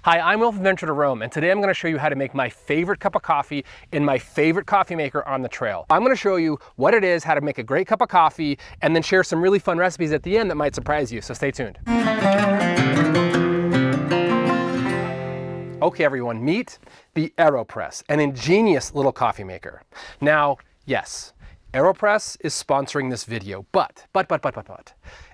Hi, I'm Will from Venture to Rome, and today I'm going to show you how to make my favorite cup of coffee in my favorite coffee maker on the trail. I'm going to show you what it is, how to make a great cup of coffee, and then share some really fun recipes at the end that might surprise you, so stay tuned. Okay everyone, meet the AeroPress, an ingenious little coffee maker. Now, yes, AeroPress is sponsoring this video, but,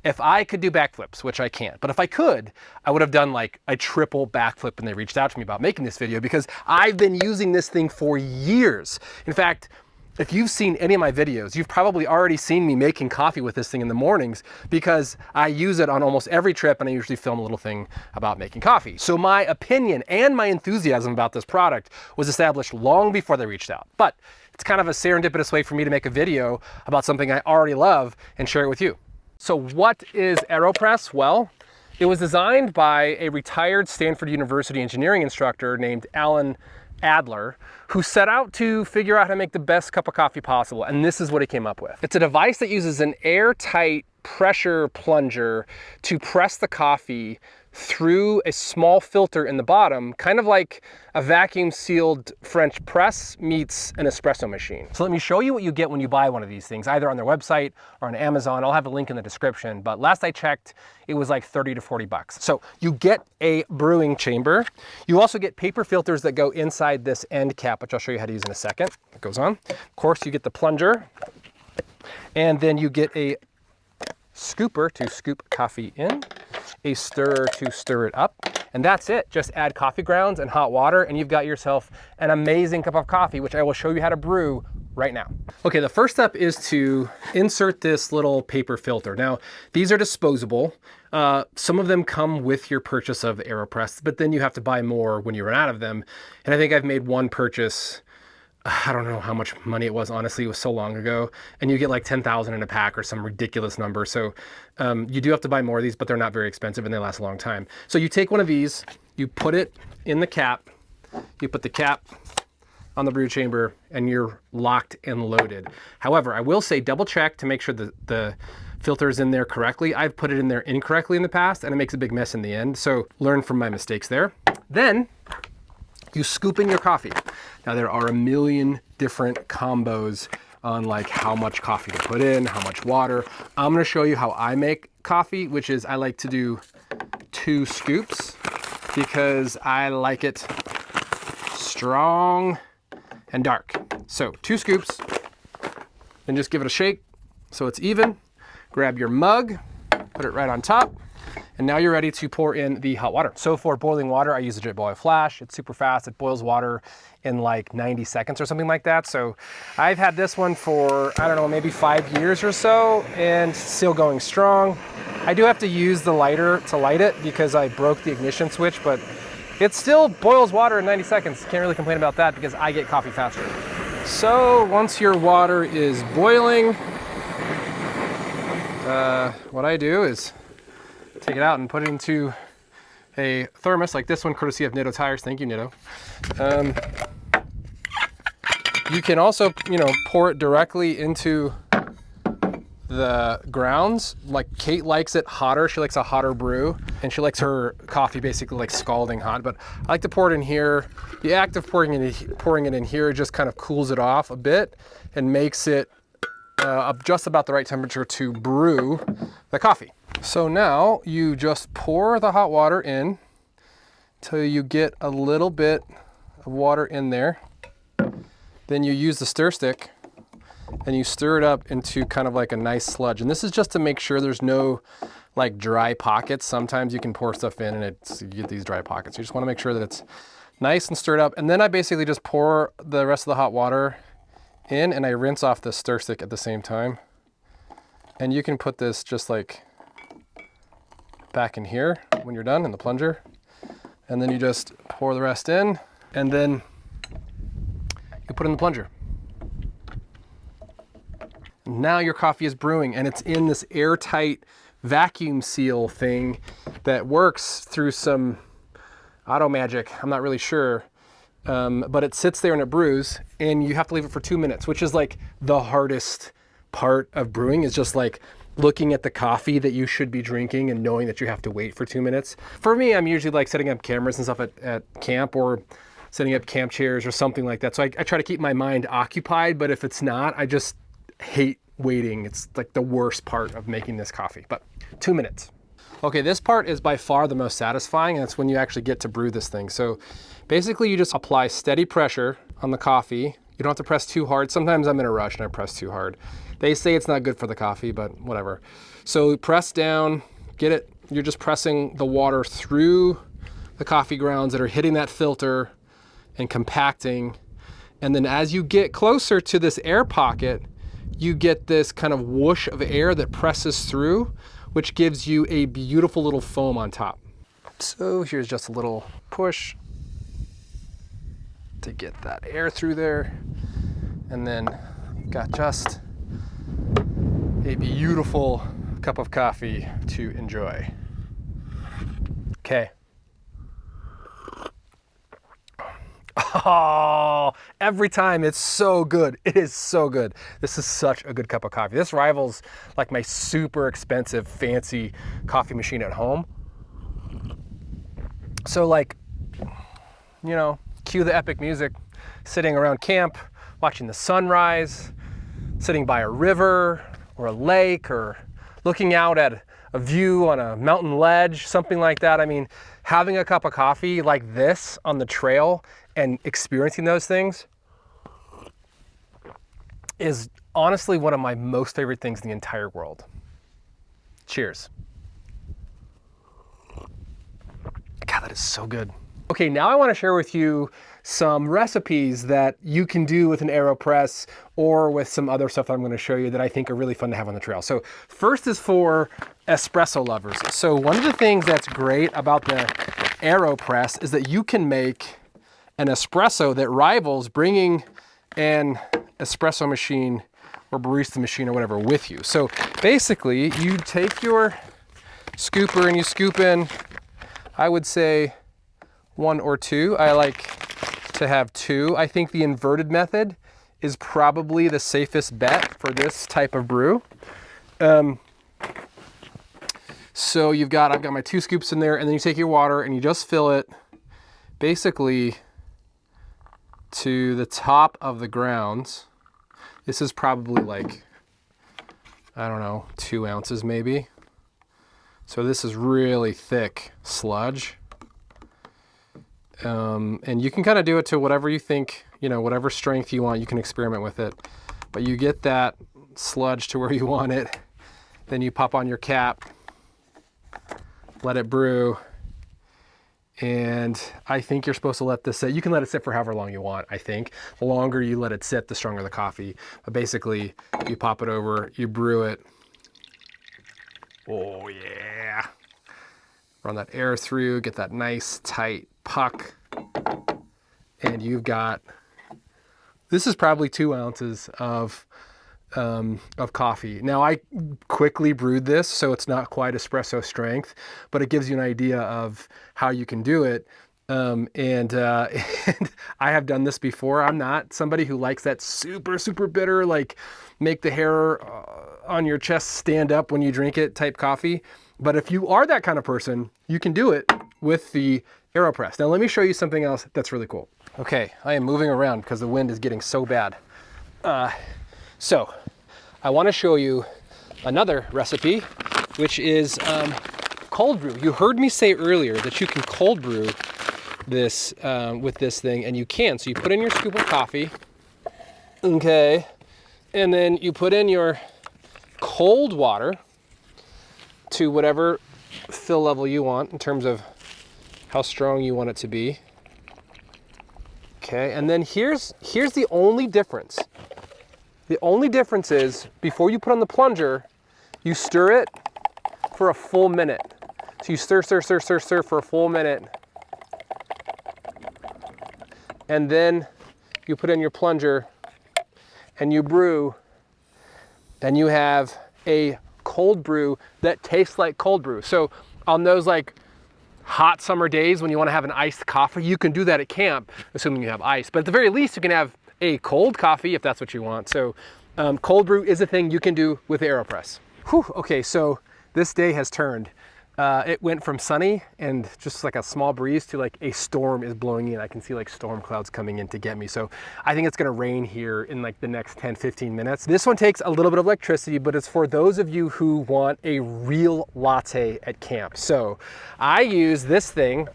if I could do backflips, which I can't, but if I could, I would have done like a triple backflip when they reached out to me about making this video, because I've been using this thing for years. In fact, if you've seen any of my videos, you've probably already seen me making coffee with this thing in the mornings, because I use it on almost every trip, and I usually film a little thing about making coffee. So my opinion and my enthusiasm about this product was established long before they reached out. But it's kind of a serendipitous way for me to make a video about something I already love and share it with you. So what is AeroPress? Well, it was designed by a retired Stanford University engineering instructor named Alan Adler, who set out to figure out how to make the best cup of coffee possible, and this is what he came up with. It's a device that uses an airtight pressure plunger to press the coffee through a small filter in the bottom, kind of like a vacuum sealed French press meets an espresso machine. So let me show you what you get when you buy one of these things, either on their website or on Amazon. I'll have a link in the description, but last I checked, it was like 30 to 40 bucks. So you get a brewing chamber. You also get paper filters that go inside this end cap, which I'll show you how to use in a second. It goes on. Of course, you get the plunger, and then you get a scooper to scoop coffee in, a stirrer to stir it up, and that's it. Just add coffee grounds and hot water, and you've got yourself an amazing cup of coffee, which I will show you how to brew right now. Okay, the first step is to insert this little paper filter. Now, these are disposable. Some of them come with your purchase of AeroPress, but then you have to buy more when you run out of them. And I think I've made one purchase. I don't know how much money it was, honestly, it was so long ago, and you get like 10,000 in a pack or some ridiculous number. So you do have to buy more of these, but they're not very expensive and they last a long time. So you take one of these, you put it in the cap, you put the cap on the brew chamber, and you're locked and loaded. However, I will say double check to make sure that the filter is in there correctly. I've put it in there incorrectly in the past, and it makes a big mess in the end. So learn from my mistakes there. Then you scoop in your coffee. Now there are a million different combos on like how much coffee to put in, how much water. I'm gonna show you how I make coffee, which is I like to do 2 scoops because I like it strong and dark. So 2 scoops, then just give it a shake so it's even. Grab your mug, put it right on top, and now you're ready to pour in the hot water. So for boiling water, I use a Jetboil Flash. It's super fast. It boils water in like 90 seconds or something like that. So I've had this one for, I don't know, maybe 5 years or so, and still going strong. I do have to use the lighter to light it because I broke the ignition switch, but it still boils water in 90 seconds. Can't really complain about that because I get coffee faster. So once your water is boiling, what I do is take it out and put it into a thermos like this one, courtesy of Nitto Tires. Thank you, Nitto. You can also, pour it directly into the grounds. Like Kate likes it hotter. She likes a hotter brew, and she likes her coffee basically like scalding hot. But I like to pour it in here. The act of pouring it in here just kind of cools it off a bit and makes it just about the right temperature to brew the coffee. So now you just pour the hot water in till you get a little bit of water in there. Then you use the stir stick and you stir it up into kind of like a nice sludge. And this is just to make sure there's no like dry pockets. Sometimes you can pour stuff in and you get these dry pockets. You just want to make sure that it's nice and stirred up. And then I basically just pour the rest of the hot water in, and I rinse off the stir stick at the same time. And you can put this just like back in here when you're done in the plunger, and then you just pour the rest in, and then you put it in the plunger. Now your coffee is brewing, and it's in this airtight vacuum seal thing that works through some auto magic. I'm not really sure, but it sits there and it brews, and you have to leave it for 2 minutes, which is like the hardest part of brewing, is just like looking at the coffee that you should be drinking and knowing that you have to wait for 2 minutes. For me, I'm usually like setting up cameras and stuff at camp, or setting up camp chairs or something like that. So I try to keep my mind occupied, but if it's not, I just hate waiting. It's like the worst part of making this coffee, but 2 minutes. Okay, this part is by far the most satisfying, and that's when you actually get to brew this thing. So basically you just apply steady pressure on the coffee. You don't have to press too hard. Sometimes I'm in a rush and I press too hard. They say it's not good for the coffee, but whatever. So press down, get it. You're just pressing the water through the coffee grounds that are hitting that filter and compacting. And then as you get closer to this air pocket, you get this kind of whoosh of air that presses through, which gives you a beautiful little foam on top. So here's just a little push to get that air through there. And then you've got just a beautiful cup of coffee to enjoy. Okay. Oh, every time it's so good. It is so good. This is such a good cup of coffee. This rivals like my super expensive, fancy coffee machine at home. So like, you know, cue the epic music, sitting around camp, watching the sunrise, sitting by a river or a lake, or looking out at a view on a mountain ledge, something like that. I mean, having a cup of coffee like this on the trail and experiencing those things is honestly one of my most favorite things in the entire world. Cheers. God, that is so good. Okay, now I want to share with you some recipes that you can do with an AeroPress or with some other stuff that I'm going to show you that I think are really fun to have on the trail. So first is for espresso lovers. So one of the things that's great about the AeroPress is that you can make an espresso that rivals bringing an espresso machine or barista machine or whatever with you. So basically you take your scooper and you scoop in, I would say 1 or 2. I like to have 2. I think the inverted method is probably the safest bet for this type of brew. So I've got my 2 scoops in there, and then you take your water and you just fill it basically to the top of the grounds. This is probably like, I don't know, 2 ounces maybe. So this is really thick sludge. And you can kind of do it to whatever you think, you know, whatever strength you want, you can experiment with it. But you get that sludge to where you want it, then you pop on your cap, let it brew, and I think you're supposed to let this sit. You can let it sit for however long you want, I think. The longer you let it sit, the stronger the coffee. But basically, you pop it over, you brew it. Oh yeah. Run that air through, get that nice tight puck, and you've got, this is probably 2 ounces of coffee. Now I quickly brewed this, so it's not quite espresso strength, but it gives you an idea of how you can do it. And I have done this before. I'm not somebody who likes that super, super bitter, like make the hair on your chest stand up when you drink it type coffee. But if you are that kind of person, you can do it with the AeroPress. Now let me show you something else that's really cool. Okay, I am moving around because the wind is getting so bad. So I want to show you another recipe, which is cold brew. You heard me say earlier that you can cold brew this with this thing, and you can. So you put in your scoop of coffee, okay, and then you put in your cold water to whatever fill level you want in terms of how strong you want it to be. Okay, and then here's the only difference. The only difference is before you put on the plunger, you stir it for a full minute. So you stir for a full minute. And then you put in your plunger and you brew, and you have a cold brew that tastes like cold brew. So on those like hot summer days when you want to have an iced coffee, you can do that at camp, assuming you have ice. But at the very least, you can have a cold coffee if that's what you want. So cold brew is a thing you can do with the AeroPress. Whew, okay, so this day has turned. It went from sunny and just like a small breeze to like a storm is blowing in. I can see like storm clouds coming in to get me. So I think it's gonna rain here in like the next 10, 15 minutes. This one takes a little bit of electricity, but it's for those of you who want a real latte at camp. So I use this thing,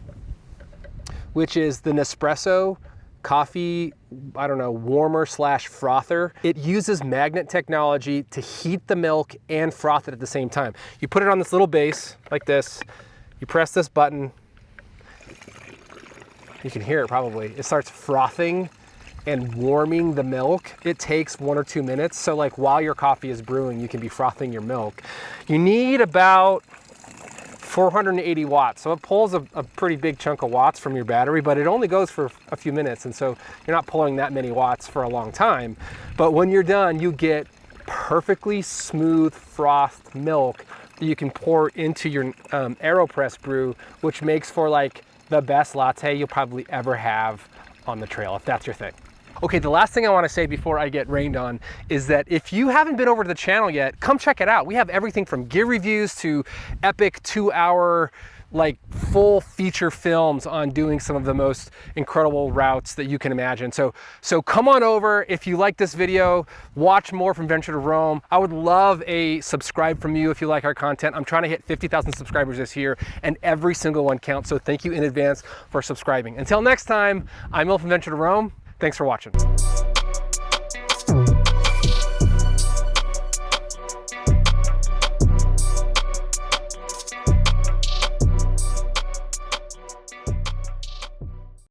which is the Espresso coffee, I don't know, warmer slash frother. It uses magnet technology to heat the milk and froth it at the same time. You put it on this little base like this, you press this button, you can hear it probably. It starts frothing and warming the milk. It takes 1 or 2 minutes. So like while your coffee is brewing, you can be frothing your milk. You need about 480 watts. So it pulls a pretty big chunk of watts from your battery, but it only goes for a few minutes. And so you're not pulling that many watts for a long time. But when you're done, you get perfectly smooth frothed milk that you can pour into your aeropress brew, which makes for like the best latte you'll probably ever have on the trail, if that's your thing. Okay, the last thing I want to say before I get rained on is that if you haven't been over to the channel yet, come check it out. We have everything from gear reviews to epic 2-hour, like full feature films on doing some of the most incredible routes that you can imagine. So come on over. If you like this video, watch more from Venture to Roam. I would love a subscribe from you if you like our content. I'm trying to hit 50,000 subscribers this year, and every single one counts. So thank you in advance for subscribing. Until next time, I'm Will from Venture to Roam. Thanks for watching.